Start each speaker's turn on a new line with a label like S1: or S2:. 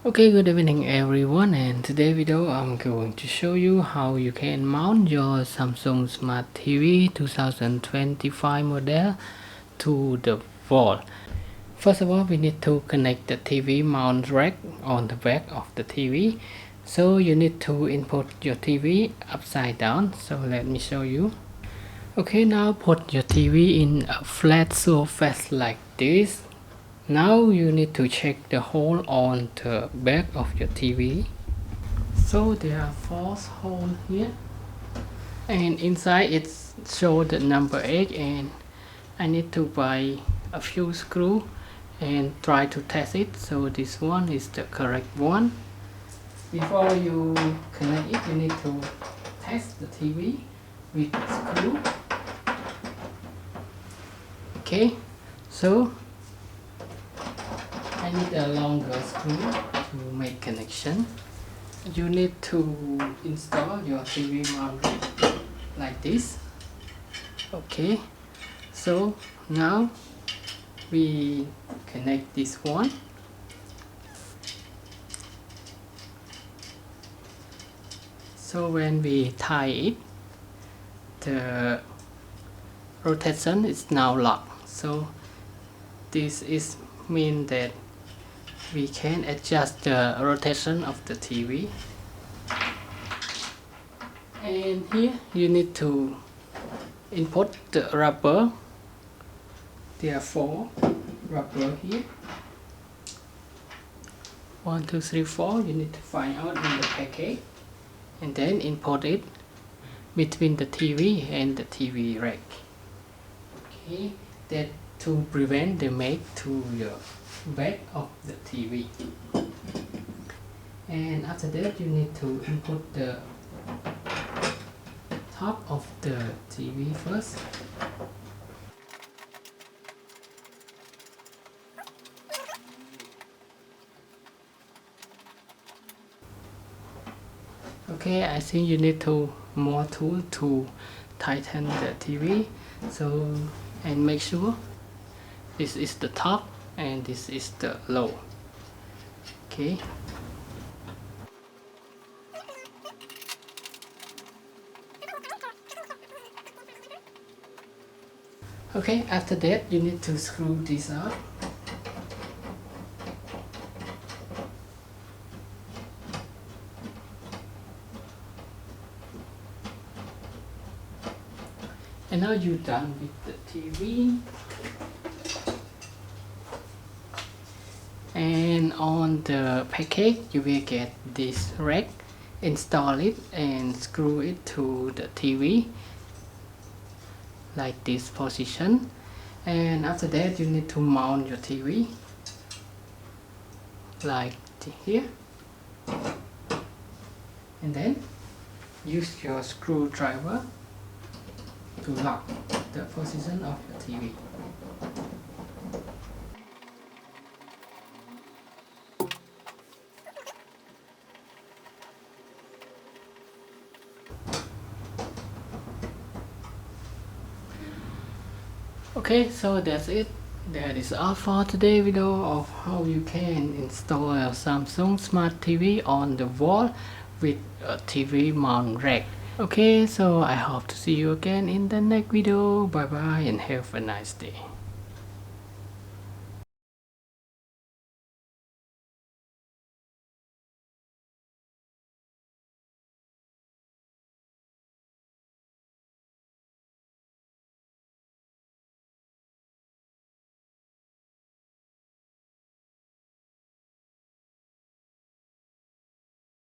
S1: Okay, good evening everyone, and today video I'm going to show you how you can mount your Samsung Smart TV 2025 model to the wall. First of all, we need to connect the TV mount rack on the back of the TV. So you need to input your TV upside down. So let me show you. Okay, now put your TV in a flat surface like this. Now you need to check the hole on the back of your TV. So there are 4 holes here, and inside it shows the number 8, and I need to buy a few screws and try to test it. So this one is the correct one. Before you connect it, you need to test the TV with the screw. Okay, so I need a longer screw to make connection. You need to install your TV mount like this. Okay, so now we connect this one. So when we tie it, the rotation is now locked. So this is mean that we can adjust the rotation of the TV. And here you need to input the rubber. There are 4 rubber here. 1, 2, 3, 4. You need to find out in the package and then input it between the TV and the TV rack. Okay, that to prevent the mag to your back of the TV. And after that you need to input the top of the TV first. Okay, I think you need more tool to tighten the TV. So, and make sure this is the top and this is the low. Okay. Okay, after that you need to screw this out. And now you're done with the TV. And on the package you will get this rack. Install it and screw it to the TV like this position. And after that you need to mount your TV like here, and then use your screwdriver to lock the position of your TV. Okay, so that's it. That is all for today's video of how you can install a Samsung Smart TV on the wall with a TV mount rack. Okay, so I hope to see you again in the next video. Bye bye and have a nice day.